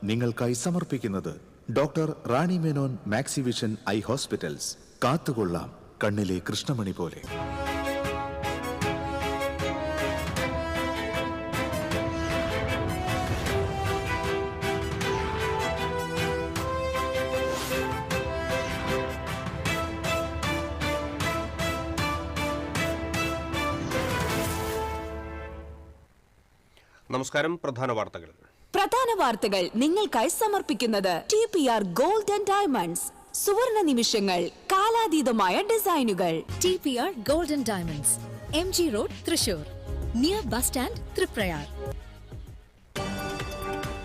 നിങ്ങൾക്കായി സമർപ്പിക്കുന്നത് doctor Rani Menon Maxivision I hospitals. കാത്തുകൊള്ളാം കണ്ണിലെ കൃഷ്ണമണി പോലെ. നമസ്കാരം. പ്രധാന വാർത്തകൾ നിങ്ങൾക്കായി സമർപ്പിക്കുന്നത് TPR ഗോൾഡ് ആൻഡ് ഡയമണ്ട്സ്. സുവർണ നിമിഷങ്ങൾ, കാലാതീതമായ ഡിസൈനുകൾ. TPR Gold and Diamonds, MG road, Thrissur, near bus stand, Triprayar.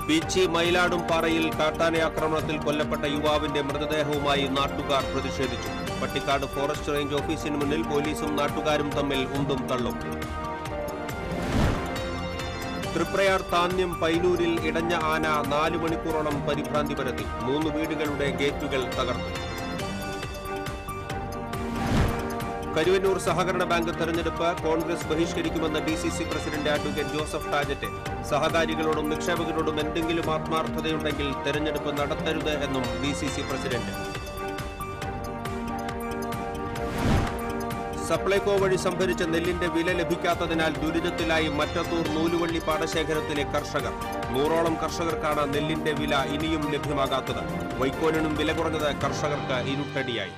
Peechi മയിലാടുംപാറയിൽ കാട്ടാന ആക്രമണത്തിൽ കൊല്ലപ്പെട്ട യുവാവിന്റെ മൃതദേഹവുമായി നാട്ടുകാർ പ്രതിഷേധിച്ചു. പട്ടിക്കാട് ഫോറസ്റ്റ് റേഞ്ച് ഓഫീസിന് മുന്നിൽ പോലീസും നാട്ടുകാരും തമ്മിൽ ഉന്തും തള്ളും. തൃപ്രയാർ താന്യം പൈനൂരിൽ ഇടഞ്ഞ ആന 4 മണിക്കൂറോളം പരിഭ്രാന്തി പരത്തി. 3 വീടുകളുടെ ഗേറ്റുകൾ തകർത്തു. കരുവന്നൂർ സഹകരണ ബാങ്ക് തെരഞ്ഞെടുപ്പ് കോൺഗ്രസ് ബഹിഷ്കരിക്കുമെന്ന് DCC president advocate Joseph Tajet. സഹകാരികളോടും നിക്ഷേപകരോടും എന്തെങ്കിലും ആത്മാർത്ഥതയുണ്ടെങ്കിൽ തെരഞ്ഞെടുപ്പ് നടത്തരുത് എന്നും DCC പ്രസിഡന്റ്. സപ്ലൈകോ വഴി സംഭരിച്ച നെല്ലിന്റെ വില ലഭിക്കാത്തതിനാൽ ദുരിതത്തിലായി മറ്റത്തൂർ നൂലുവള്ളി പാടശേഖരത്തിലെ കർഷകർ. 100ഓളം കർഷകർക്കാണ് നെല്ലിന്റെ വില ഇനിയും ലഭ്യമാകാത്തത്. വൈക്കോലിനും വില കുറഞ്ഞത് കർഷകർക്ക് ഇരുട്ടടിയായി.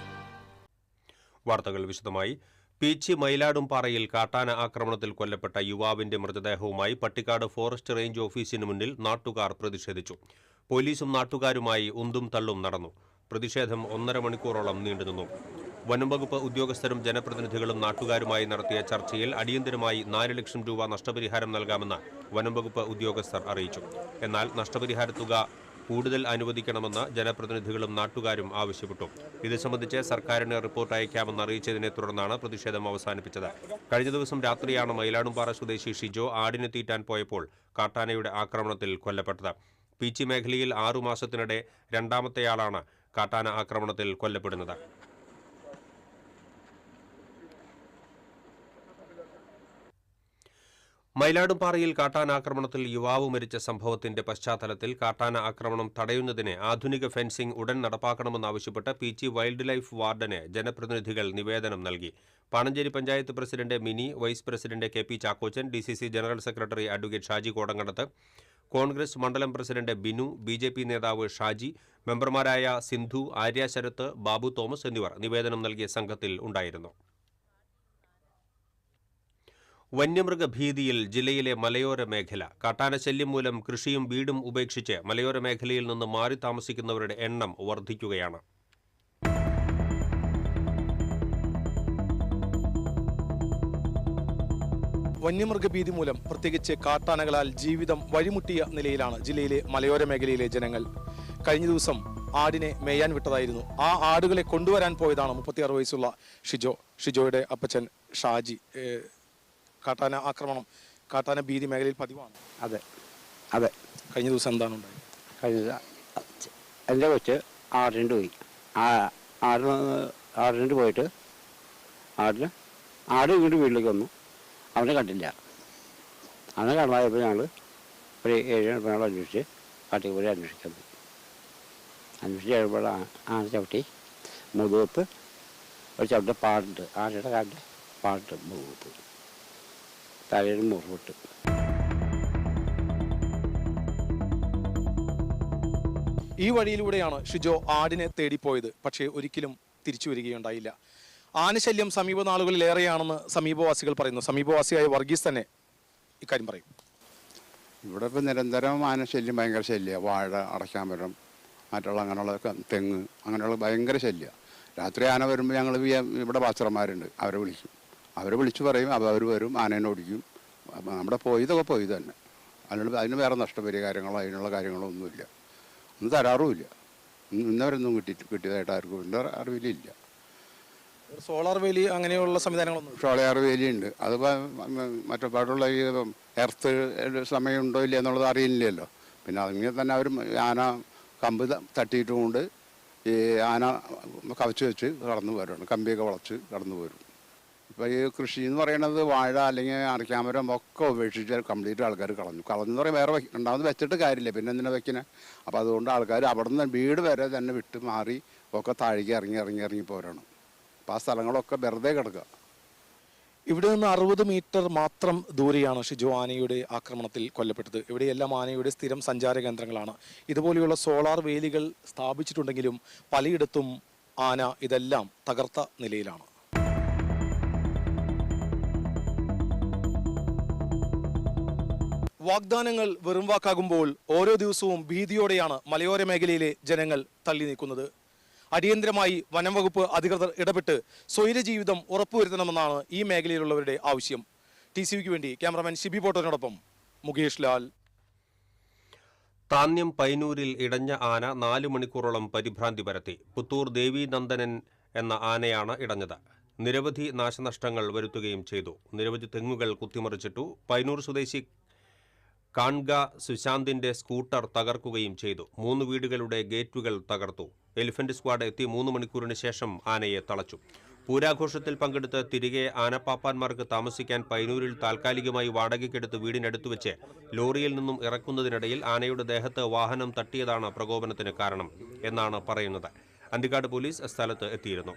വാർത്തകൾ വിശദമായി. പീച്ചി മയിലാടുംപാറയിൽ കാട്ടാന ആക്രമണത്തിൽ കൊല്ലപ്പെട്ട യുവാവിന്റെ മൃതദേഹവുമായി പട്ടിക്കാട് ഫോറസ്റ്റ് റേഞ്ച് ഓഫീസിന് മുന്നിൽ നാട്ടുകാർ പ്രതിഷേധിച്ചു. പോലീസും നാട്ടുകാരുമായി ഉന്തും തള്ളും നടന്നു. പ്രതിഷേധം 1.5 മണിക്കൂറോളം നീണ്ടുനിന്നു. വനംവകുപ്പ് ഉദ്യോഗസ്ഥരും ജനപ്രതിനിധികളും നാട്ടുകാരുമായി നടത്തിയ ചർച്ചയിൽ അടിയന്തരമായി 4 ലക്ഷം രൂപ നഷ്ടപരിഹാരം നൽകാമെന്ന് വനംവകുപ്പ് ഉദ്യോഗസ്ഥർ അറിയിച്ചു. എന്നാൽ നഷ്ടപരിഹാര തുക കൂടുതൽ അനുവദിക്കണമെന്ന് ജനപ്രതിനിധികളും നാട്ടുകാരും ആവശ്യപ്പെട്ടു. ഇത് സംബന്ധിച്ച് സർക്കാരിന് റിപ്പോർട്ട് അയക്കാമെന്ന് അറിയിച്ചതിനെ തുടർന്നാണ് പ്രതിഷേധം അവസാനിപ്പിച്ചത്. കഴിഞ്ഞ ദിവസം രാത്രിയാണ് മയിലാടുംപാറ സ്വദേശി ഷിജോ ആടിനെ തീറ്റാൻ പോയപ്പോൾ കാട്ടാനയുടെ ആക്രമണത്തിൽ കൊല്ലപ്പെട്ടത്. പീച്ചി മേഖലയിൽ 6 മാസത്തിനിടെ രണ്ടാമത്തെയാളാണ് കാട്ടാന ആക്രമണത്തിൽ കൊല്ലപ്പെടുന്നത്. മയിലാടുംപാറയിൽ കാട്ടാനാക്രമണത്തിൽ യുവാവ് മരിച്ച സംഭവത്തിന്റെ പശ്ചാത്തലത്തിൽ കാട്ടാന ആക്രമണം തടയുന്നതിന് ആധുനിക ഫെൻസിംഗ് ഉടൻ നടപ്പാക്കണമെന്നാവശ്യപ്പെട്ട് പീച്ചി വൈൽഡ് ലൈഫ് വാർഡന് ജനപ്രതിനിധികൾ നിവേദനം നൽകി. Panancheri panchayat president Mini, vice president KP Chackochan, DCC general secretary advocate Shaji Kodankandath, Congress മണ്ഡലം പ്രസിഡന്റ് ബിനു, BJP നേതാവ് ഷാജി, മെമ്പർമാരായ സിന്ധു, ആര്യ ശരത്ത്, ബാബു തോമസ് എന്നിവർ നിവേദനം നൽകിയ സംഘത്തിൽ ഉണ്ടായിരുന്നു. വന്യമൃഗഭീതിയിൽ ജില്ലയിലെ മലയോര മേഖല. കാട്ടാനശല്യം മൂലം കൃഷിയും വീടും ഉപേക്ഷിച്ച് മലയോര മേഖലയിൽ നിന്ന് മാറി താമസിക്കുന്നവരുടെ എണ്ണം വർദ്ധിക്കുകയാണ്. വന്യമൃഗഭീതി മൂലം പ്രത്യേകിച്ച് കാട്ടാനകളാൽ ജീവിതം വഴിമുട്ടിയ നിലയിലാണ് ജില്ലയിലെ മലയോര മേഖലയിലെ ജനങ്ങൾ. കഴിഞ്ഞ ദിവസം ആടിനെ മേയാൻ വിട്ടതായിരുന്നു. ആ ആടുകളെ കൊണ്ടുവരാൻ പോയതാണ് 36 വയസ്സുള്ള ഷിജോയുടെ അപ്പച്ചൻ ഷാജി. കാട്ടാന ആക്രമണം, കാട്ടാന ഭീതി മേഖലയിൽ പതിവാണ്. അതെ അതെ. കഴിഞ്ഞ ദിവസം എന്താണ് ഉണ്ടായത്? കഴിഞ്ഞ എൻ്റെ കൊച്ച് ആടിന് പോയി. ആടിന് പോയിട്ട് ആട് വീണ്ടും വീട്ടിലേക്ക് വന്നു. അവനെ കണ്ടില്ല. അവനെ കാണാതായപ്പോൾ ഞങ്ങൾ ഒരു 7 മണിയോളം അന്വേഷിച്ച് കാട്ടിക്കൂടി അന്വേഷിക്കുന്നത്. അന്വേഷിച്ച് കഴിയുമ്പോൾ ആന ചവിട്ടി മുതുകപ്പ് ഒരു ചവിട്ട പാടുണ്ട്. ആനയുടെ കാലിൻ്റെ പാട്ട് മുതുകപ്പ് തലയിൽ മുറിവിട്ട്. ഈ വഴിയിലൂടെയാണ് ഷിജോ ആടിനെ തേടിപ്പോയത്. പക്ഷേ ഒരിക്കലും തിരിച്ചു വരികയുണ്ടായില്ല. ആനശല്യം സമീപ നാളുകളിലേറെയാണെന്ന് സമീപവാസികൾ പറയുന്നു. സമീപവാസിയായ വർഗീസ് തന്നെ ഇക്കാര്യം പറയും. ഇവിടെ ഇപ്പോൾ നിരന്തരം ആനശല്യം ഭയങ്കര ശല്യമാണ്. വാഴ, അടയ്ക്കാമരം, മറ്റുള്ള അങ്ങനെയുള്ള തെങ്ങ്, അങ്ങനെയുള്ള ഭയങ്കര ശല്യമാണ്. രാത്രി ആന വരുമ്പോൾ ഞങ്ങൾ ഇവിടെ പാച്ചർമാരുണ്ട്, അവരെ വിളിക്കും. അവരെ വിളിച്ച് പറയും, അവർ വരും, ആനേനെ ഓടിക്കും. നമ്മുടെ പോയതൊക്കെ പോയി തന്നെ. അതിന് വേറെ നഷ്ടപരിഹാരങ്ങളോ അതിനുള്ള കാര്യങ്ങളോ ഒന്നുമില്ല. ഒന്നും തരാറുമില്ല. ഇന്നവരൊന്നും കിട്ടിയതായിട്ട് ആർക്കും എൻ്റെ അറിവിലില്ല. സോളാർ വേലി അങ്ങനെയുള്ള സംവിധാനങ്ങളൊന്നും? സോളാർ വേലിയുണ്ട്. അത് മറ്റേ പാടുള്ള ഈ എർത്ത് സമയമുണ്ടോ ഇല്ല എന്നുള്ളത് അറിയില്ലല്ലോ. പിന്നെ അങ്ങനെ തന്നെ അവർ ആന കമ്പ് തട്ടിയിട്ടും കൊണ്ട് ഈ ആന കവച്ച് വെച്ച് കടന്നു പോരുകയാണ്. കമ്പിയൊക്കെ വളച്ച് കടന്നു പോരും. ഇപ്പോൾ ഈ കൃഷി എന്ന് പറയുന്നത് വാഴ അല്ലെങ്കിൽ അടയ്ക്കാമരം ഒക്കെ ഉപേക്ഷിച്ച് കംപ്ലീറ്റ് ആൾക്കാർ കളഞ്ഞെന്ന് പറയാൻ വേറെ രണ്ടാമത് വെച്ചിട്ട് കാര്യമില്ല, പിന്നെ എന്തിനാ വെക്കുന്നത്. അപ്പോൾ അതുകൊണ്ട് ആൾക്കാർ അവിടെ നിന്ന് വീട് വരെ തന്നെ വിട്ട് മാറി ഒക്കെ താഴേക്ക് ഇറങ്ങി പോരാണ്. അപ്പോൾ ആ സ്ഥലങ്ങളൊക്കെ വെറുതെ കിടക്കുക. ഇവിടെ നിന്ന് 60 മീറ്റർ മാത്രം ദൂരെയാണ് ഷിജു ആനയുടെ ആക്രമണത്തിൽ കൊല്ലപ്പെട്ടത്. ഇവിടെയെല്ലാം ആനയുടെ സ്ഥിരം സഞ്ചാര കേന്ദ്രങ്ങളാണ്. ഇതുപോലെയുള്ള സോളാർ വേലികൾ സ്ഥാപിച്ചിട്ടുണ്ടെങ്കിലും പലയിടത്തും ആന ഇതെല്ലാം തകർത്ത നിലയിലാണ്. വാഗ്ദാനങ്ങൾ വെറും വാക്കാകുമ്പോൾ ഓരോ ദിവസവും ഭീതിയോടെയാണ് മലയോര മേഖലയിലെ ജനങ്ങൾ തള്ളി നീക്കുന്നത്. അടിയന്തരമായി വനം വകുപ്പ് അധികൃതർ ഇടപെട്ട് സ്വൈരജീവിതം ഉറപ്പുവരുത്തണമെന്നാണ് ഈ മേഖലയിലുള്ളവരുടെ ആവശ്യം. TCVക്ക് വേണ്ടി ക്യാമറാമാൻ ഷിബി പോട്ടോനോടൊപ്പം മുകേഷ് ലാൽ. താന്യം പൈനൂരിൽ ഇടഞ്ഞ ആന 4 മണിക്കൂറോളം പരിഭ്രാന്തി പരത്തി. പുത്തൂർ ദേവീനന്ദനൻ എന്ന ആനയാണ് ഇടഞ്ഞത്. നിരവധി നാശനഷ്ടങ്ങൾ വരുത്തുകയും ചെയ്തു. നിരവധി തെങ്ങുകൾ കുത്തിമറിച്ചിട്ടു. പൈനൂർ സ്വദേശി കാൺഗ സുശാന്തിന്റെ സ്കൂട്ടർ തകർക്കുകയും ചെയ്തു. 3 വീടുകളുടെ ഗേറ്റുകൾ തകർത്തു. എലിഫന്റ് സ്ക്വാഡ് എത്തി 3 മണിക്കൂറിന് ശേഷം ആനയെ തളച്ചു. പൂരാഘോഷത്തിൽ പങ്കെടുത്ത് തിരികെ ആനപ്പാപ്പാന്മാർക്ക് താമസിക്കാൻ പൈനൂരിൽ താൽക്കാലികമായി വാടകയ്ക്കെടുത്ത് വീടിനടുത്ത് വെച്ച് ലോറിയിൽ നിന്നും ഇറക്കുന്നതിനിടയിൽ ആനയുടെ ദേഹത്ത് വാഹനം തട്ടിയതാണ് പ്രകോപനത്തിന് കാരണം എന്നാണ് പറയുന്നത്. അന്തിക്കാട് പോലീസ് സ്ഥലത്ത് എത്തിയിരുന്നു.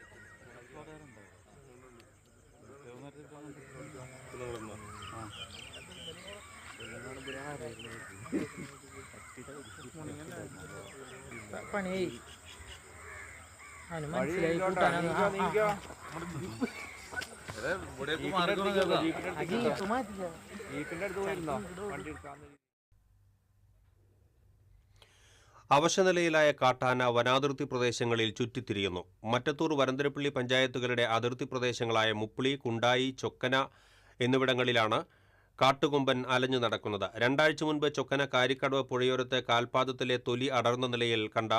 അവശനിലയിലായ കാട്ടാന വനാതിർത്തി പ്രദേശങ്ങളിൽ ചുറ്റിത്തിരിയുന്നു. മറ്റത്തൂർ വരന്തരപ്പള്ളി പഞ്ചായത്തുകളുടെ അതിർത്തി പ്രദേശങ്ങളായ മുപ്പിളി, കുണ്ടായി, ചൊക്കന എന്നിവിടങ്ങളിലാണ് കാട്ടുകൊമ്പൻ അലഞ്ഞു നടക്കുന്നത്. 2 ആഴ്ച മുൻപ് ചൊക്കന കാരിക്കടവ് പുഴയോരത്തെ കാൽപാദത്തിലെ തൊലി അടർന്ന നിലയിൽ കണ്ട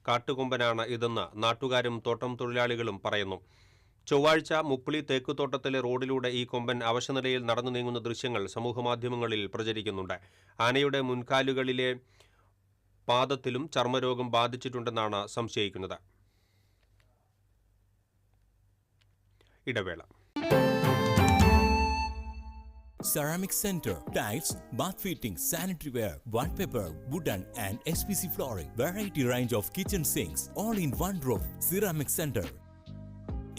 കാട്ടുകൊമ്പനാണ് ഇതെന്ന് നാട്ടുകാരും തോട്ടം തൊഴിലാളികളും പറയുന്നു. ചൊവ്വാഴ്ച മുപ്പിളി തേക്കുതോട്ടത്തിലെ റോഡിലൂടെ ഈ കൊമ്പൻ അവശനിലയിൽ നടന്നു നീങ്ങുന്ന ദൃശ്യങ്ങൾ സമൂഹമാധ്യമങ്ങളിൽ പ്രചരിക്കുന്നുണ്ട്. ആനയുടെ മുൻകാലുകളിലെ പാദത്തിലും ചർമ്മരോഗം ബാധിച്ചിട്ടുണ്ടെന്നാണ് സംശയിക്കുന്നത്. ഇടവേള. Ceramic Center, tiles, bath fittings, sanitary ware, wallpaper, wooden and SPC flooring, variety range of kitchen sinks, all in one roof. Ceramic Center.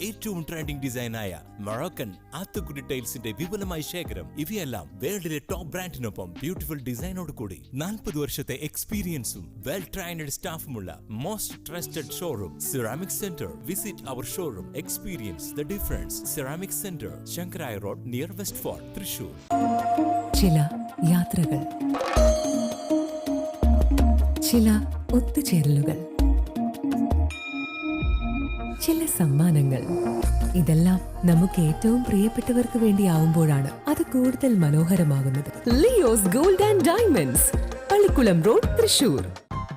ഏറ്റവും ട്രെൻഡിംഗ് ഡിസൈനായ മൊറോക്കൻ ആത്തുകുടി ടൈൽസിന്റെ വിപുലമായ ശേഖരം. ഇവയെല്ലാം വേൾഡിലെ ടോപ്പ് ബ്രാൻഡിനൊപ്പം ബ്യൂട്ടിഫുൾ ഡിസൈനോട് കൂടി 40 വർഷത്തെ എക്സ്പീരിയൻസും വെൽ ട്രെയിൻഡ് സ്റ്റാഫുമുള്ള most trusted showroom Ceramic Centre. Visit our showroom, experience the difference. Ceramic Centre, Shankaraya road, near West Fort, Thrissur. ചില യാത്രകൾ, ചില ഒത്തുചേരലുകൾ, ചില സമ്മാനങ്ങൾ, ഇതെല്ലാം നമുക്ക് ഏറ്റവും പ്രിയപ്പെട്ടവർക്ക് വേണ്ടിയാവുമ്പോഴാണ് അത് കൂടുതൽ മനോഹരമാകുന്നത്. Leo's Gold and Diamonds, Pallikulam road, Thrissur.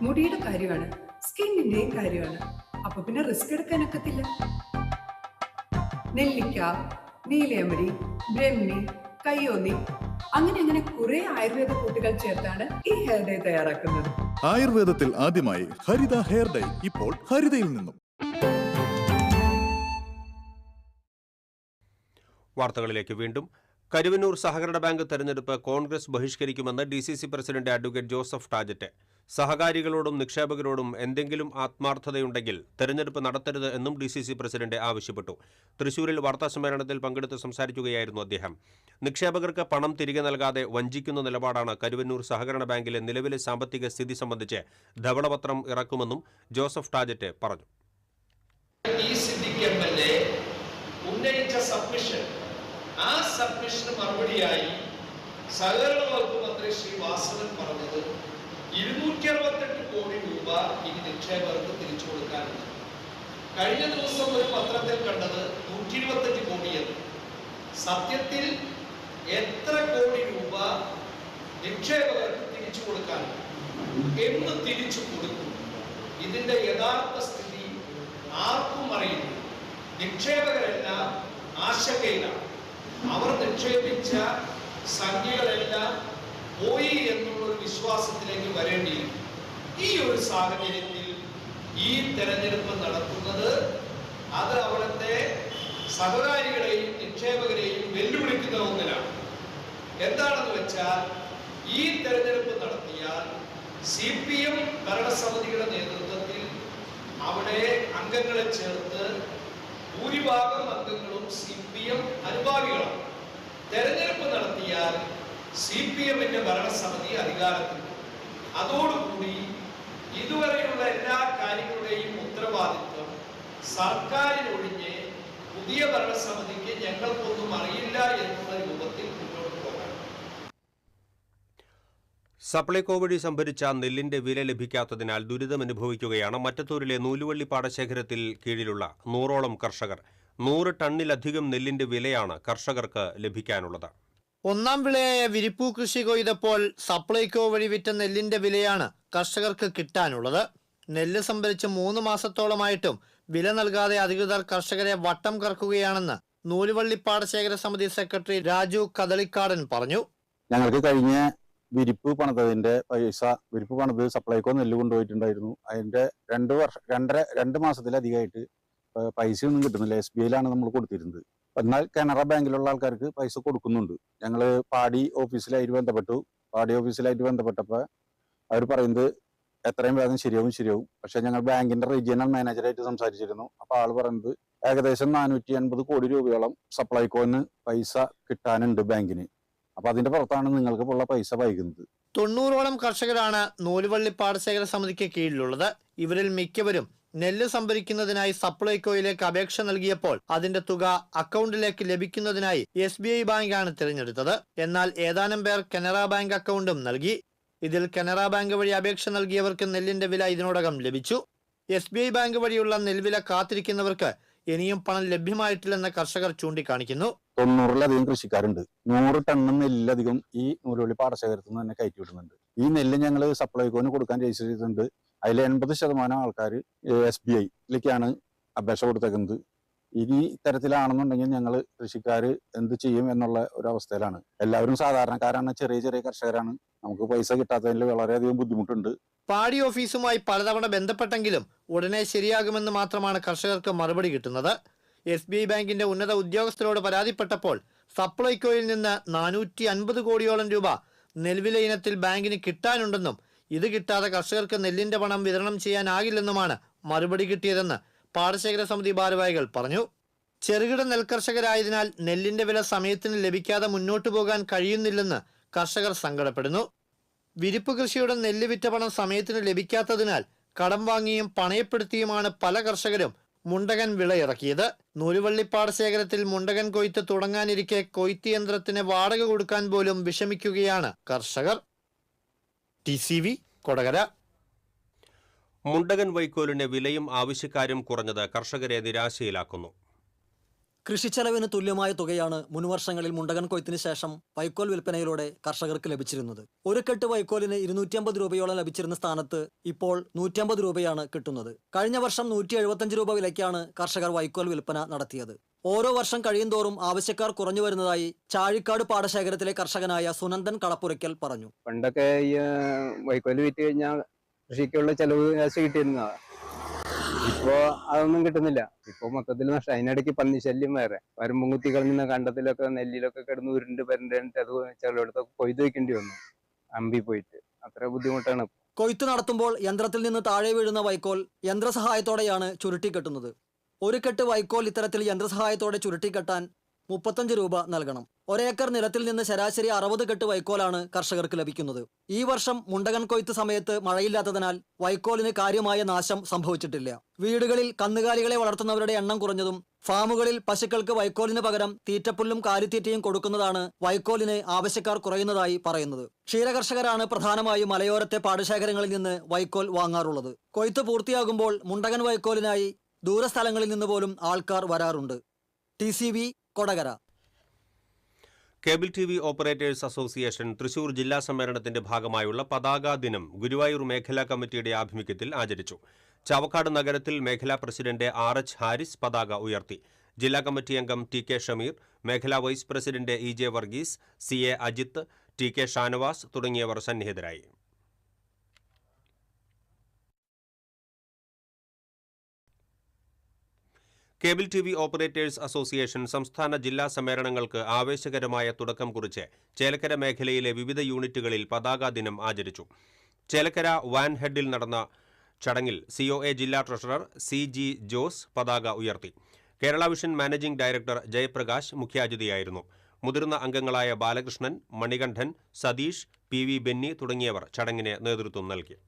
മുടിയുടെ കാര്യമാണ്, സ്കിന്നിന്റെയും കാര്യമാണ്. അപ്പൊ പിന്നെ റിസ്ക് എടുക്കാനൊക്കത്തില്ല. നെല്ലിക്ക, നീലയമരി, ബ്രഹ്മി, കയ്യോന്നി, അങ്ങനെ കുറെ ആയുർവേദ കൂട്ടുകൾ ചേർത്താണ് ഈ ഹെയർ ഡേ തയ്യാറാക്കുന്നത്. ആയുർവേദത്തിൽ ആദ്യമായി ഹരിത ഹെയർ ഡേ ഇപ്പോൾ ഹരിതയിൽ നിന്നും. വാർത്തകളിലേക്ക് വീണ്ടും. കരുവന്നൂർ സഹകരണ ബാങ്ക് തെരഞ്ഞെടുപ്പ് കോൺഗ്രസ് ബഹിഷ്കരിക്കുമെന്ന് DCC president advocate Joseph Tajet. സഹകാരികളോടും നിക്ഷേപകരോടും എന്തെങ്കിലും ആത്മാർത്ഥതയുണ്ടെങ്കിൽ തെരഞ്ഞെടുപ്പ് നടത്തരുത് എന്നും DCC പ്രസിഡന്റ് ആവശ്യപ്പെട്ടു. തൃശൂരിൽ വാർത്താസമ്മേളനത്തിൽ പങ്കെടുത്ത് സംസാരിക്കുകയായിരുന്നു അദ്ദേഹം. നിക്ഷേപകർക്ക് പണം തിരികെ നൽകാതെ വഞ്ചിക്കുന്ന നിലപാടാണ് കരുവന്നൂർ സഹകരണ ബാങ്കിലെ നിലവിലെ സാമ്പത്തിക സ്ഥിതി സംബന്ധിച്ച് ധവളപത്രം ഇറക്കുമെന്നും ജോസഫ് ടാജറ്റ് പറഞ്ഞു. ആ സബ്മിഷന് മറുപടിയായി സഹകരണ വകുപ്പ് മന്ത്രി ശ്രീ വാസവൻ പറഞ്ഞത് 268 കോടി രൂപ ഇനി നിക്ഷേപകർക്ക് തിരിച്ചു കൊടുക്കാനുണ്ട്. കഴിഞ്ഞ ദിവസം ഒരു പത്രത്തിൽ കണ്ടത് 125 കോടിയെന്ന്. സത്യത്തിൽ എത്ര കോടി രൂപ നിക്ഷേപകർക്ക് തിരിച്ചു കൊടുക്കാനുണ്ട്, എന്ന് തിരിച്ചു കൊടുക്കും? ഇതിന്റെ യഥാർത്ഥ സ്ഥിതി ആർക്കും അറിയില്ല. നിക്ഷേപകരെല്ലാം ആശങ്കയിലാണ്. അവർ നിക്ഷേപിച്ച സംഖ്യകളെല്ലാം പോയി എന്നുള്ളൊരു വിശ്വാസത്തിലേക്ക് വരേണ്ടിയിരിക്കും. ഈ ഒരു സാഹചര്യത്തിൽ ഈ തെരഞ്ഞെടുപ്പ് നടത്തുന്നത് അത് അവിടുത്തെ സഹകാരികളെയും നിക്ഷേപകരെയും വെല്ലുവിളിക്കുന്ന ഒന്നിലാണ്. എന്താണെന്ന് വെച്ചാൽ ഈ തെരഞ്ഞെടുപ്പ് നടത്തിയാൽ CPM ഭരണസമിതിയുടെ നേതൃത്വത്തിൽ അവിടെ അംഗങ്ങളെ ചേർത്ത് ഭൂരിഭാഗം അംഗങ്ങളും CPM അനുഭാവികളാണ്. തെരഞ്ഞെടുപ്പ് നടത്തിയാൽ CPMന്റെ ഭരണസമിതി അധികാരത്തിൽ. അതോടുകൂടി ഇതുവരെയുള്ള എല്ലാ കാര്യങ്ങളുടെയും ഉത്തരവാദിത്വം സർക്കാരിനൊഴിഞ്ഞ് പുതിയ ഭരണസമിതിക്ക് ഞങ്ങൾക്കൊന്നും അറിയില്ല എന്നുള്ള രൂപത്തിൽ മുന്നോട്ട് പോകാം. സപ്ലൈകോ വഴി സംഭരിച്ച നെല്ലിന്റെ വില ലഭിക്കാത്തതിനാൽ ദുരിതമനുഭവിക്കുകയാണ് മറ്റത്തൂരിലെ നൂലുവള്ളി പാടശേഖരത്തിൽ കീഴിലുള്ള 100ഓളം കർഷകർ. 100 ടണ്ണിലധികം നെല്ലിന്റെ വിലയാണ് കർഷകർക്ക് ലഭിക്കാനുള്ളത്. ഒന്നാം വിളയായ വിരിപ്പൂ കൃഷി കൊയ്തപ്പോൾ സപ്ലൈകോ വഴി വിറ്റ നെല്ലിന്റെ വിലയാണ് കർഷകർക്ക് കിട്ടാനുള്ളത്. നെല്ല് സംഭരിച്ച് 3 മാസത്തോളമായിട്ടും വില നൽകാതെ അധികൃതർ കർഷകരെ വട്ടം കറക്കുകയാണെന്ന് നൂലുവള്ളി പാടശേഖര സമിതി സെക്രട്ടറി രാജു കദളിക്കാടൻ പറഞ്ഞു. ഞങ്ങൾക്ക് കഴിഞ്ഞ വിരിപ്പ് പണിതതിന്റെ പൈസ, വിരിപ്പ് പണിത് സപ്ലൈകോ നെല്ല് കൊണ്ടുപോയിട്ടുണ്ടായിരുന്നു. അതിന്റെ 2 മാസത്തിലധികമായിട്ട് പൈസയൊന്നും കിട്ടുന്നില്ല. SBIയിലാണ് നമ്മൾ കൊടുത്തിരുന്നത്. എന്നാൽ കാനറ ബാങ്കിലുള്ള ആൾക്കാർക്ക് പൈസ കൊടുക്കുന്നുണ്ട്. ഞങ്ങൾ പാടി ഓഫീസിലായിട്ട് ബന്ധപ്പെട്ടപ്പോൾ അവർ പറയുന്നത് എത്രയും വേഗം ശരിയാവും. പക്ഷെ ഞങ്ങൾ ബാങ്കിന്റെ റീജിയണൽ മാനേജറായിട്ട് സംസാരിച്ചിരുന്നു. അപ്പോൾ ആൾ പറയുന്നത് ഏകദേശം 480 കോടി രൂപയോളം സപ്ലൈകോന് പൈസ കിട്ടാനുണ്ട് ബാങ്കിന്. അപ്പൊ അതിന്റെ പുറത്താണ് നിങ്ങൾക്ക് ഉള്ള പൈസ വൈകുന്നത്. 90ഓളം കർഷകരാണ് നൂലുവള്ളി പാടശേഖര സമിതിക്ക് കീഴിലുള്ളത്. ഇവരിൽ മിക്കവരും നെല്ല് സംഭരിക്കുന്നതിനായി സപ്ലൈകോയിലേക്ക് അപേക്ഷ നൽകിയപ്പോൾ അതിന്റെ തുക അക്കൗണ്ടിലേക്ക് ലഭിക്കുന്നതിനായി SBI ബാങ്കാണ് തിരഞ്ഞെടുത്തത്. എന്നാൽ ഏതാനും പേർ കനറ ബാങ്ക് അക്കൗണ്ടും നൽകി. ഇതിൽ കനറ ബാങ്ക് വഴി അപേക്ഷ നൽകിയവർക്ക് നെല്ലിന്റെ വില ഇതിനോടകം ലഭിച്ചു. SBI ബാങ്ക് വഴിയുള്ള നെൽവില കാത്തിരിക്കുന്നവർക്ക് ഇനിയും പണം ലഭ്യമായിട്ടില്ലെന്ന് കർഷകർ ചൂണ്ടിക്കാണിക്കുന്നു. 90-ലധികം കൃഷിക്കാരുണ്ട്. 100 ടണ്ണ് നെല്ലധികം ഈ നൂലുവള്ളി പാടശേഖരത്തിൽ നിന്ന് തന്നെ കയറ്റി വിടുന്നുണ്ട്. ഈ നെല്ല് ഞങ്ങൾ സപ്ലൈകോന് കൊടുക്കാൻ രജിസ്റ്റർ ചെയ്തിട്ടുണ്ട്. അതിൽ 80% ആൾക്കാർ SBIയിലേക്കാണ് അപേക്ഷ കൊടുത്തേക്കുന്നത്. ഈ തരത്തിലാണെന്നുണ്ടെങ്കിൽ ഞങ്ങൾ കൃഷിക്കാർ എന്ത് ചെയ്യും എന്നുള്ള ഒരു അവസ്ഥയിലാണ്. എല്ലാവരും സാധാരണക്കാരാണ്, ചെറിയ കർഷകരാണ്. നമുക്ക് പൈസ കിട്ടാത്തതിൽ വളരെയധികം ബുദ്ധിമുട്ടുണ്ട്. പാടി ഓഫീസുമായി പലതവണ ബന്ധപ്പെട്ടെങ്കിലും ഉടനെ ശരിയാകുമെന്ന് മാത്രമാണ് കർഷകർക്ക് മറുപടി കിട്ടുന്നത്. SBI ബാങ്കിന്റെ ഉന്നത ഉദ്യോഗസ്ഥരോട് പരാതിപ്പെട്ടപ്പോൾ സപ്ലൈകോയിൽ നിന്ന് 450 കോടിയോളം രൂപ നെൽവില ഇനത്തിൽ ബാങ്കിന് കിട്ടാനുണ്ടെന്നും ഇത് കിട്ടാതെ കർഷകർക്ക് നെല്ലിന്റെ പണം വിതരണം ചെയ്യാനാകില്ലെന്നുമാണ് മറുപടി കിട്ടിയതെന്ന് പാടശേഖര സമിതി ഭാരവാഹികൾ പറഞ്ഞു. ചെറുകിട നെൽകർഷകരായതിനാൽ നെല്ലിന്റെ വില സമയത്തിന് ലഭിക്കാതെ മുന്നോട്ടു പോകാൻ കഴിയുന്നില്ലെന്ന് കർഷകർ സങ്കടപ്പെടുന്നു. വിരിപ്പ് കൃഷിയുടെ നെല്ല് വിറ്റ പണം സമയത്തിന് ലഭിക്കാത്തതിനാൽ കടം വാങ്ങിയും പണയപ്പെടുത്തിയുമാണ് പല കർഷകരും മുണ്ടകൻ വിളയിറക്കിയത്. നൂലുവള്ളി പാടശേഖരത്തിൽ മുണ്ടകൻ കൊയ്ത്ത് തുടങ്ങാനിരിക്കെ കൊയ്ത്ത് യന്ത്രത്തിന് വാടക കൊടുക്കാൻ പോലും വിഷമിക്കുകയാണ് കർഷകർ. TCV കൊടകര. മുണ്ടകൻ വൈക്കോലിന് വിലയും ആവശ്യക്കാരും കുറഞ്ഞത് കർഷകരെ നിരാശയിലാക്കുന്നു. കൃഷിച്ചെലവിന് തുല്യമായ തുകയാണ് മുൻവർഷങ്ങളിൽ മുണ്ടകൻ കൊയ്ത്തിന് ശേഷം വൈക്കോൽ വിൽപ്പനയിലൂടെ കർഷകർക്ക് ലഭിച്ചിരുന്നത്. ഒരു കെട്ട് വൈക്കോലിന് 250 രൂപയോളം ലഭിച്ചിരുന്ന സ്ഥാനത്ത് ഇപ്പോൾ 150 രൂപയാണ് കിട്ടുന്നത്. കഴിഞ്ഞ വർഷം 175 രൂപ വിലയ്ക്കാണ് കർഷകർ വൈക്കോൽ വിൽപ്പന നടത്തിയത്. ഓരോ വർഷം കഴിയുന്തോറും ആവശ്യക്കാർ കുറഞ്ഞു വരുന്നതായി ചാഴിക്കാട് പാടശേഖരത്തിലെ കർഷകനായ സുനന്ദൻ കളപ്പുരയ്ക്കൽ പറഞ്ഞു. പണ്ടൊക്കെ ഈ വൈക്കോൽ വിറ്റ് കഴിഞ്ഞാൽ കൃഷിക്കുള്ള ചെലവ് കിട്ടിയിരുന്നതാണ്. ഇപ്പോ അതൊന്നും കിട്ടുന്നില്ല. ഇപ്പൊ മൊത്തത്തിൽ നഷ്ടം. അതിനിടയ്ക്ക് പന്നിശല്യം വേറെ. വരമ്പും കുത്തി കളഞ്ഞ കണ്ടത്തിലൊക്കെ നെല്ലിലൊക്കെ കിടന്ന് ഉരുണ്ട് പരണ്ടിട്ട് അത് ചിലയിടത്തൊക്കെ കൊയ്ത് വയ്ക്കേണ്ടി വന്നു. അമ്പി പോയിട്ട് അത്ര ബുദ്ധിമുട്ടാണ്. കൊയ്ത്ത് നടത്തുമ്പോൾ യന്ത്രത്തിൽ നിന്ന് താഴെ വീഴുന്ന വൈക്കോൽ യന്ത്രസഹായത്തോടെയാണ് ചുരുട്ടിക്കെട്ടുന്നത്. ഒരു കെട്ട് വൈക്കോൽ ഇത്തരത്തിൽ യന്ത്രസഹായത്തോടെ ചുരുട്ടിക്കെട്ടാൻ 35 രൂപ നൽകണം. ഒരേക്കർ നിലത്തിൽ നിന്ന് ശരാശരി 60 കെട്ട് വൈക്കോലാണ് കർഷകർക്ക് ലഭിക്കുന്നത്. ഈ വർഷം മുണ്ടകൻ കൊയ്ത്ത് സമയത്ത് മഴയില്ലാത്തതിനാൽ വൈക്കോലിന് കാര്യമായ നാശം സംഭവിച്ചിട്ടില്ല. വീടുകളിൽ കന്നുകാലികളെ വളർത്തുന്നവരുടെ എണ്ണം കുറഞ്ഞതും ഫാമുകളിൽ പശുക്കൾക്ക് വൈക്കോലിന് പകരം തീറ്റപ്പുല്ലും കാലിത്തീറ്റയും കൊടുക്കുന്നതാണ് വൈക്കോലിന് ആവശ്യക്കാർ കുറയുന്നതായി പറയുന്നത്. ക്ഷീരകർഷകരാണ് പ്രധാനമായും മലയോരത്തെ പാടശേഖരങ്ങളിൽ നിന്ന് വൈക്കോൽ വാങ്ങാറുള്ളത്. കൊയ്ത്ത് പൂർത്തിയാകുമ്പോൾ മുണ്ടകൻ വൈക്കോലിനായി ദൂരസ്ഥലങ്ങളിൽ നിന്ന് പോലും ആൾക്കാർ വരാറുണ്ട്. TCV Kodakara. Cable TV operators association Thrissur ജില്ലാ സമ്മേളനത്തിന്റെ ഭാഗമായുള്ള പതാകാ ദിനം ഗുരുവായൂർ മേഖലാ കമ്മിറ്റിയുടെ ആഭിമുഖ്യത്തിൽ ആചരിച്ചു. ചാവക്കാട് നഗരത്തിൽ മേഖലാ പ്രസിഡന്റ് RH ഹാരിസ് പതാക ഉയർത്തി. ജില്ലാ കമ്മിറ്റി അംഗം TK ഷമീർ, മേഖലാ vice president EJ Varghese, CA Ajith, TK Shanavas തുടങ്ങിയവർ സന്നിഹിതരായി. കേബിൾ TV ഓപ്പറേറ്റേഴ്സ് അസോസിയേഷൻ സംസ്ഥാന ജില്ലാ സമ്മേളനങ്ങൾക്ക് ആവേശകരമായ തുടക്കം കുറിച്ച് ചേലക്കര മേഖലയിലെ വിവിധ യൂണിറ്റുകളിൽ പതാക ദിനം ആചരിച്ചു. ചേലക്കര വാൻ ഹെഡിൽ നടന്ന ചടങ്ങിൽ COA ജില്ലാ ട്രഷറർ CG ജോസ് പതാക ഉയർത്തി. Kerala Vision managing director Jayaprakash മുഖ്യാതിഥിയായിരുന്നു. മുതിർന്ന അംഗങ്ങളായ ബാലകൃഷ്ണൻ, മണികണ്ഠൻ, സതീഷ്, PV ബെന്നി തുടങ്ങിയവർ ചടങ്ങിന് നേതൃത്വം നൽകി.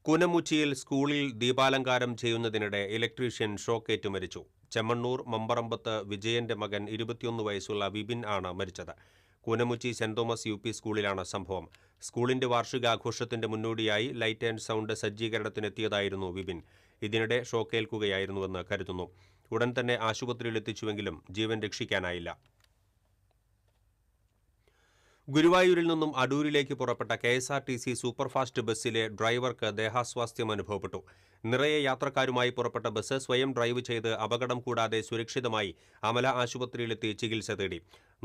കൂനമുച്ചിയിൽ സ്കൂളിൽ ദീപാലങ്കാരം ചെയ്യുന്നതിനിടെ ഇലക്ട്രീഷ്യൻ ഷോക്കേറ്റ് മരിച്ചു. ചെമ്മണ്ണൂർ മമ്പറമ്പത്ത് വിജയന്റെ മകൻ 21 വയസ്സുള്ള വിപിൻ ആണ് മരിച്ചത്. കൂനമുച്ചി സെന്റ് തോമസ് UP സ്കൂളിലാണ് സംഭവം. സ്കൂളിന്റെ വാർഷികാഘോഷത്തിന്റെ മുന്നോടിയായി ലൈറ്റ് ആൻഡ് സൗണ്ട് സജ്ജീകരണത്തിനെത്തിയതായിരുന്നു വിപിൻ. ഇതിനിടെ ഷോക്കേൽക്കുകയായിരുന്നുവെന്ന് കരുതുന്നു. ഉടൻ തന്നെ ആശുപത്രിയിൽ എത്തിച്ചുവെങ്കിലും ജീവൻ രക്ഷിക്കാനായില്ല. ഗുരുവായൂരിൽ നിന്നും അടൂരിലേക്ക് പുറപ്പെട്ട KSRTC സൂപ്പർഫാസ്റ്റ് ബസ്സിലെ ഡ്രൈവർക്ക് ദേഹാസ്വാസ്ഥ്യം അനുഭവപ്പെട്ടു. നിറയെ യാത്രക്കാരുമായി പുറപ്പെട്ട ബസ് സ്വയം ഡ്രൈവ് ചെയ്ത് അപകടം കൂടാതെ സുരക്ഷിതമായി അമല ആശുപത്രിയിലെത്തി ചികിത്സ തേടി.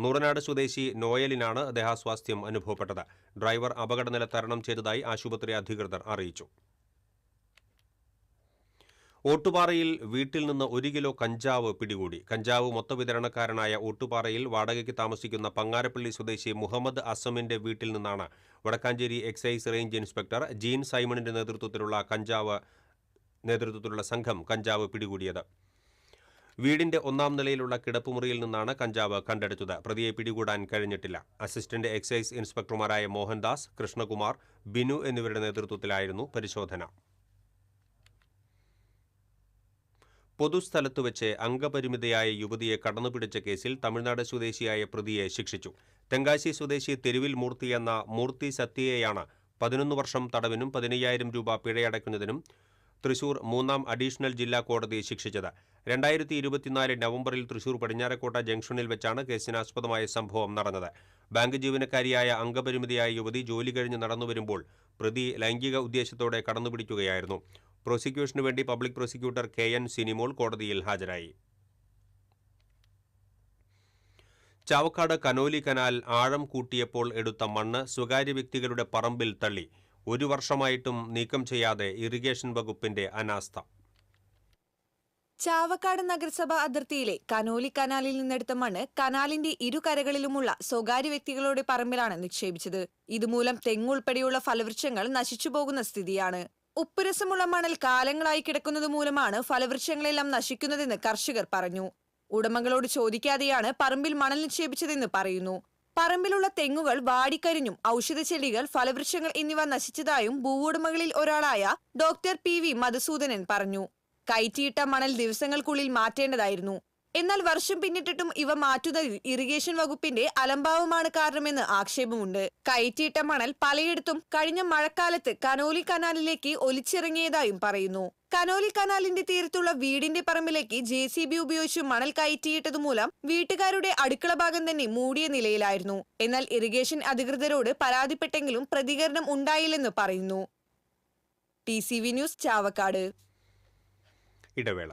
നൂറനാട് സ്വദേശി നോയലിനാണ് ദേഹാസ്വാസ്ഥ്യം അനുഭവപ്പെട്ടത്. ഡ്രൈവർ അപകടനില തരണം ചെയ്തതായി ആശുപത്രി അധികൃതർ അറിയിച്ചു. ഓട്ടുപാറയിൽ വീട്ടിൽ നിന്ന് 1 കിലോ കഞ്ചാവ് പിടികൂടി. കഞ്ചാവ് മൊത്തവിതരണക്കാരനായ ഓട്ടുപാറയിൽ വാടകയ്ക്ക് താമസിക്കുന്ന പങ്ങാരപ്പള്ളി സ്വദേശി മുഹമ്മദ് അസമിന്റെ വീട്ടിൽ നിന്നാണ് Vadakkanchery excise range inspector Jean സൈമണിന്റെ നേതൃത്വത്തിലുള്ള സംഘം കഞ്ചാവ് പിടികൂടിയത്. വീടിന്റെ 1ാം നിലയിലുള്ള കിടപ്പുമുറിയിൽ നിന്നാണ് കഞ്ചാവ് കണ്ടെടുത്തത്. പ്രതിയെ പിടികൂടാൻ കഴിഞ്ഞിട്ടില്ല. അസിസ്റ്റന്റ് എക്സൈസ് ഇൻസ്പെക്ടർമാരായ മോഹൻദാസ്, കൃഷ്ണകുമാർ, ബിനു എന്നിവരുടെ നേതൃത്വത്തിലായിരുന്നു പരിശോധന. പൊതുസ്ഥലത്ത് വെച്ച് അംഗപരിമിതയായ യുവതിയെ കടന്നുപിടിച്ച കേസിൽ തമിഴ്നാട് സ്വദേശിയായ പ്രതിയെ ശിക്ഷിച്ചു. തെങ്കാശി സ്വദേശി തെരുവിൽ മൂർത്തി എന്ന മൂർത്തി സത്യയെയാണ് 11 വർഷം തടവിനും 15,000 രൂപ പിഴയടയ്ക്കുന്നതിനും തൃശൂർ 3ാം അഡീഷണൽ ജില്ലാ കോടതി ശിക്ഷിച്ചത്. 2024 നവംബറിൽ തൃശൂർ പടിഞ്ഞാറക്കോട്ട ജംഗ്ഷനിൽ വെച്ചാണ് കേസിനാസ്പദമായ സംഭവം നടന്നത്. ബാങ്ക് ജീവനക്കാരിയായ അംഗപരിമിതയായ യുവതി ജോലി കഴിഞ്ഞ് നടന്നുവരുമ്പോൾ പ്രതി ലൈംഗിക ഉദ്ദേശത്തോടെ കടന്നുപിടിക്കുകയായിരുന്നു. പ്രോസിക്യൂഷനു വേണ്ടി പബ്ലിക് പ്രോസിക്യൂട്ടർ KN സിനിമോൾ കോടതിയിൽ ഹാജരായി. ചാവക്കാട് കനോലി കനാൽ ആഴം കൂട്ടിയപ്പോൾ എടുത്ത മണ്ണ് സ്വകാര്യ വ്യക്തികളുടെ പറമ്പിൽ തള്ളി. 1 വർഷമായിട്ടും നീക്കം ചെയ്യാതെ ഇറിഗേഷൻ വകുപ്പിന്റെ അനാസ്ഥ. ചാവക്കാട് നഗരസഭ അതിർത്തിയിലെ കനോലി കനാലിൽ നിന്നെടുത്ത മണ്ണ് കനാലിന്റെ ഇരുകരകളിലുമുള്ള സ്വകാര്യ വ്യക്തികളുടെ പറമ്പിലാണ് നിക്ഷേപിച്ചത്. ഇതുമൂലം തെങ്ങുൾപ്പെടെയുള്ള ഫലവൃക്ഷങ്ങൾ നശിച്ചുപോകുന്ന സ്ഥിതിയാണ്. ഉപ്പുരസമുള്ള മണൽ കാലങ്ങളായി കിടക്കുന്നത് മൂലമാണ് ഫലവൃക്ഷങ്ങളെല്ലാം നശിക്കുന്നതെന്ന് കർഷകർ പറഞ്ഞു. ഉടമകളോട് ചോദിക്കാതെയാണ് പറമ്പിൽ മണൽ നിക്ഷേപിച്ചതെന്ന് പറയുന്നു. പറമ്പിലുള്ള തെങ്ങുകൾ വാടിക്കരിഞ്ഞും ഔഷധച്ചെടികൾ, ഫലവൃക്ഷങ്ങൾ എന്നിവ നശിച്ചതായും ഭൂവുടമകളിൽ ഒരാളായ ഡോക്ടർ PV മധുസൂദനൻ പറഞ്ഞു. കയറ്റിയിട്ട മണൽ ദിവസങ്ങൾക്കുള്ളിൽ മാറ്റേണ്ടതായിരുന്നു. എന്നാൽ വർഷം പിന്നിട്ടിട്ടും ഇവ മാറ്റുന്നതിൽ ഇറിഗേഷൻ വകുപ്പിന്റെ അലംഭാവമാണ് കാരണമെന്ന് ആക്ഷേപമുണ്ട്. കയറ്റിയിട്ട മണൽ പലയിടത്തും കഴിഞ്ഞ മഴക്കാലത്ത് കനോലി കനാലിലേക്ക് ഒലിച്ചിറങ്ങിയതായും പറയുന്നു. കനോലി കനാലിന്റെ തീരത്തുള്ള വീടിന്റെ പറമ്പിലേക്ക് JCB ഉപയോഗിച്ച് മണൽ കയറ്റിയിട്ടതുമൂലം വീട്ടുകാരുടെ അടുക്കള ഭാഗം തന്നെ മൂടിയ നിലയിലായിരുന്നു. എന്നാൽ ഇറിഗേഷൻ അധികൃതരോട് പരാതിപ്പെട്ടെങ്കിലും പ്രതികരണം ഉണ്ടായില്ലെന്ന് പറയുന്നു. TCV news, Chavakkad. ഇടവേള.